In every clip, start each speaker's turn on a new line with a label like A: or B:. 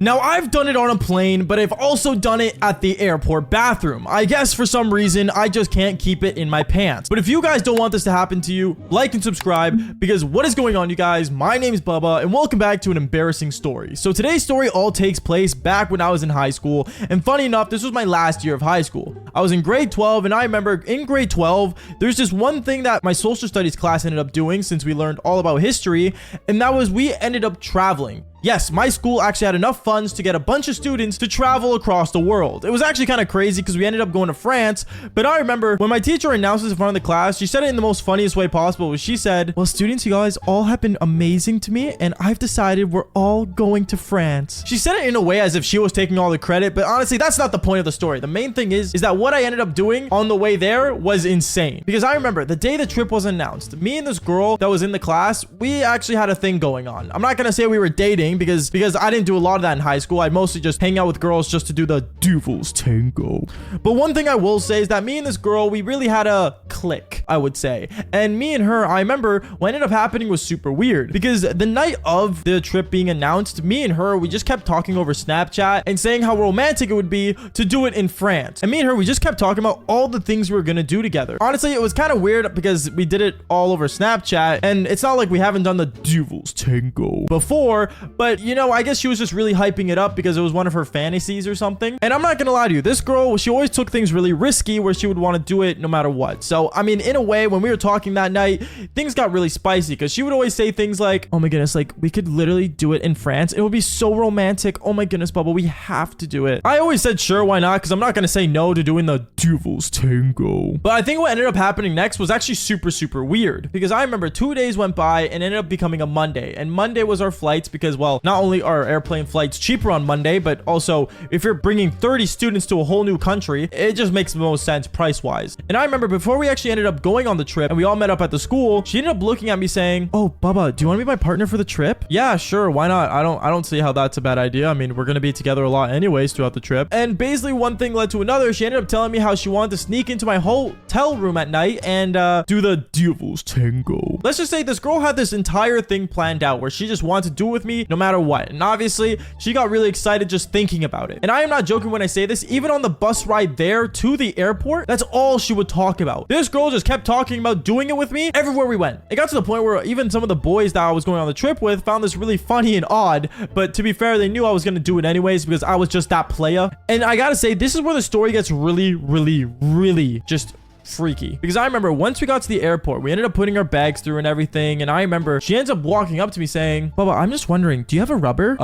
A: Now, I've done it on a plane, but I've also done it at the airport bathroom. I guess for some reason, I just can't keep it in my pants. But if you guys don't want this to happen to you, like and subscribe, because what is going on, you guys? My name is Bubba, and welcome back to an embarrassing story. So today's story all takes place back when I was in high school, and funny enough, this was my last year of high school. I was in grade 12, and I remember in grade 12, there's just one thing that my social studies class ended up doing since we learned all about history, and that was we ended up traveling. Yes, my school actually had enough funds to get a bunch of students to travel across the world. It was actually kind of crazy because we ended up going to France, but I remember when my teacher announced this in front of the class, she said it in the most funniest way possible. She said, well, students, you guys all have been amazing to me, and I've decided we're all going to France. She said it in a way as if she was taking all the credit, but honestly, that's not the point of the story. The main thing is that what I ended up doing on the way there was insane. Because I remember the day the trip was announced, me and this girl that was in the class, we actually had a thing going on. I'm not going to say we were dating, because I didn't do a lot of that in high school. I'd mostly just hang out with girls just to do the devil's tango. But one thing I will say is that me and this girl, we really had a click, I would say. And me and her, I remember what ended up happening was super weird, because the night of the trip being announced, me and her, we just kept talking over Snapchat and saying how romantic it would be to do it in France. And me and her, we just kept talking about all the things we were gonna do together. Honestly, it was kind of weird because we did it all over Snapchat, and it's not like we haven't done the devil's tango before, but you know, I guess she was just really hyping it up because it was one of her fantasies or something. And I'm not gonna lie to you, this girl, she always took things really risky where she would want to do it no matter what. So, I mean, in a way, when we were talking that night, things got really spicy because she would always say things like, oh my goodness, like we could literally do it in France. It would be so romantic. Oh my goodness, Bubba, we have to do it. I always said, sure, why not? Because I'm not gonna say no to doing the devil's tango. But I think what ended up happening next was actually super, super weird, because I remember 2 days went by and ended up becoming a Monday. And Monday was our flights because, well, not only are airplane flights cheaper on Monday, but also if you're bringing 30 students to a whole new country, it just makes the most sense price wise. And I remember before we actually ended up going on the trip and we all met up at the school, she ended up looking at me saying, oh, Bubba, do you want to be my partner for the trip? Yeah, sure, why not? I don't see how that's a bad idea. I mean, we're gonna be together a lot anyways throughout the trip. And basically one thing led to another. She ended up telling me how she wanted to sneak into my hotel room at night and do the devil's tango. Let's just say this girl had this entire thing planned out where she just wanted to do it with me no matter what. And obviously, she got really excited just thinking about it. And I am not joking when I say this. Even on the bus ride there to the airport, that's all she would talk about. This girl just kept talking about doing it with me everywhere we went. It got to the point where even some of the boys that I was going on the trip with found this really funny and odd. But to be fair, they knew I was going to do it anyways because I was just that playa. And I gotta say, this is where the story gets really, really, really just freaky, because I remember once we got to the airport, we ended up putting our bags through and everything, and I remember she ends up walking up to me saying, Bubba, I'm just wondering, do you have a rubber?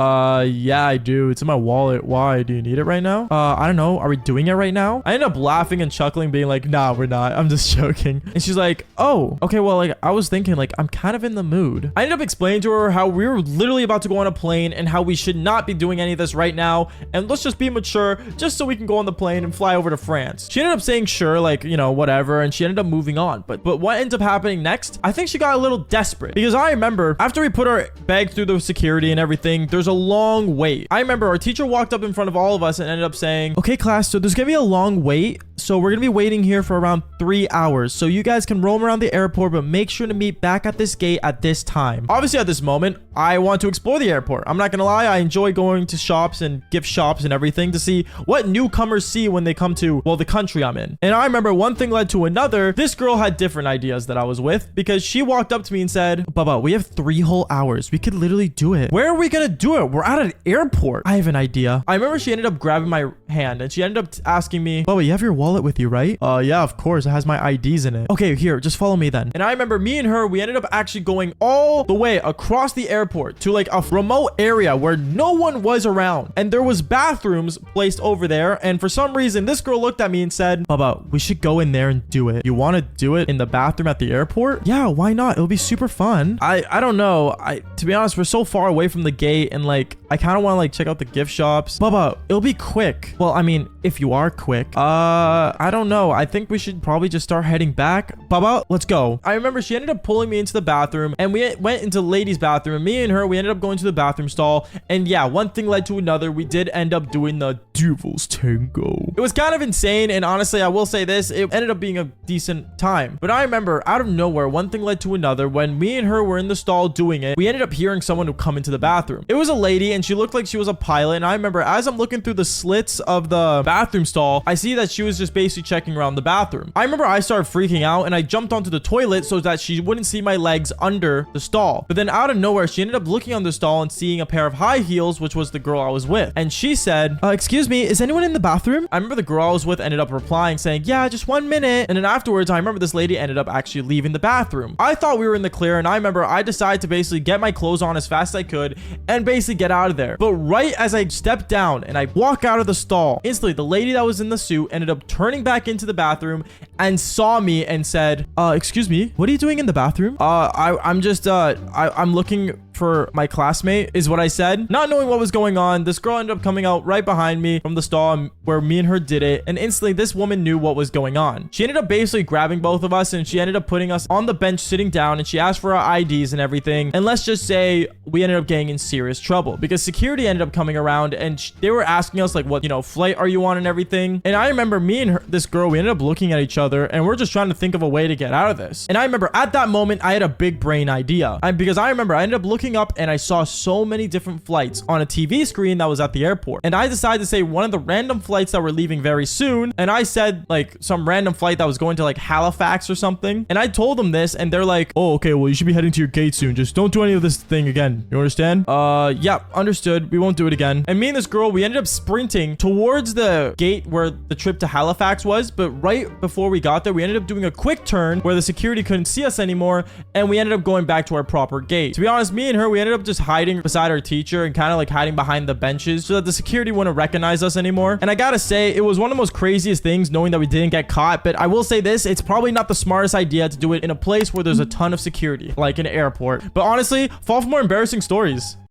A: Yeah, I do. It's in my wallet. Why? Do you need it right now? I don't know. Are we doing it right now? I ended up laughing and chuckling, being like, nah, we're not. I'm just joking. And she's like, oh, okay, well, like, I was thinking, like, I'm kind of in the mood. I ended up explaining to her how we were literally about to go on a plane and how we should not be doing any of this right now, and let's just be mature just so we can go on the plane and fly over to France. She ended up saying, sure, like, you know, whatever. And she ended up moving on. But what ends up happening next, I think she got a little desperate, because I remember after we put our bag through the security and everything, there's a long wait. I remember our teacher walked up in front of all of us and ended up saying, okay, class, so there's gonna be a long wait. So we're gonna be waiting here for around 3 hours. So you guys can roam around the airport, but make sure to meet back at this gate at this time. Obviously at this moment, I want to explore the airport. I'm not gonna lie, I enjoy going to shops and gift shops and everything to see what newcomers see when they come to, well, the country I'm in. And I remember one thing led to another. This girl had different ideas that I was with, because she walked up to me and said, Bubba, we have 3 whole hours. We could literally do it. Where are we gonna do it? We're at an airport. I have an idea. I remember she ended up grabbing my hand and she ended up asking me, Bubba, you have your wallet with you, right? Yeah, of course. It has my IDs in it. Okay, here, just follow me then. And I remember me and her, we ended up actually going all the way across the airport to like a remote area where no one was around. And there was bathrooms placed over there. And for some reason, this girl looked at me and said, Bubba, we should go in there and do it. You want to do it in the bathroom at the airport? Yeah, why not? It'll be super fun. I don't know. To be honest, we're so far away from the gate, and like I kind of want to like check out the gift shops. Bubba, it'll be quick. Well, I mean, if you are quick. I don't know. I think we should probably just start heading back. Bubba, let's go. I remember she ended up pulling me into the bathroom, and we went into the ladies' bathroom, and me and her, we ended up going to the bathroom stall. And yeah, one thing led to another. We did end up doing the devil's tango. It was kind of insane, and honestly, I will say this, it ended up being a decent time. But I remember out of nowhere, one thing led to another. When me and her were in the stall doing it, we ended up hearing someone who come into the bathroom. It was a lady, and she looked like she was a pilot. And I remember as I'm looking through the slits of the bathroom stall, I see that she was just basically checking around the bathroom. I remember I started freaking out and I jumped onto the toilet so that she wouldn't see my legs under the stall. But then out of nowhere, she ended up looking on the stall and seeing a pair of high heels, which was the girl I was with. And she said, excuse me, is anyone in the bathroom? I remember the girl I was with ended up replying saying, yeah, just 1 minute. And then afterwards, I remember this lady ended up actually leaving the bathroom. I thought we were in the clear, and I remember I decided to basically get my clothes on as fast as I could and basically get out of there. But right as I stepped down and I walk out of the stall, instantly the lady that was in the suit ended up turning back into the bathroom and saw me and said, excuse me, what are you doing in the bathroom? I'm looking for my classmate, is what I said. Not knowing what was going on, this girl ended up coming out right behind me from the stall where me and her did it, and instantly this woman knew what was going on. She ended up basically grabbing both of us and she ended up putting us on the bench sitting down, and she asked for our IDs and everything. And let's just say we ended up getting in serious trouble because security ended up coming around and they were asking us like, what, flight are you on and everything. And I remember me and this girl, we ended up looking at each other and we're just trying to think of a way to get out of this. And I remember at that moment, I had a big brain idea. Because I remember I ended up looking up and I saw so many different flights on a TV screen that was at the airport. And I decided to say one of the random flights that were leaving very soon. And I said like some random flight that was going to like Halifax or something. And I told them this and they're like, oh, okay, well, you should be heading to your gate soon. Just don't do any of this thing again. You understand? Yeah, understood. We won't do it again. And me and this girl, we ended up sprinting towards the gate where the trip to Halifax was. But right before we got there, we ended up doing a quick turn where the security couldn't see us anymore. And we ended up going back to our proper gate. To be honest, me and her, we ended up just hiding beside our teacher and kind of like hiding behind the benches so that the security wouldn't recognize us anymore. And I gotta say, it was one of the most craziest things knowing that we didn't get caught. But I will say this, it's probably not the smartest idea to do it in a place where there's a ton of security, like an airport. But honestly, fall for more embarrassing stories.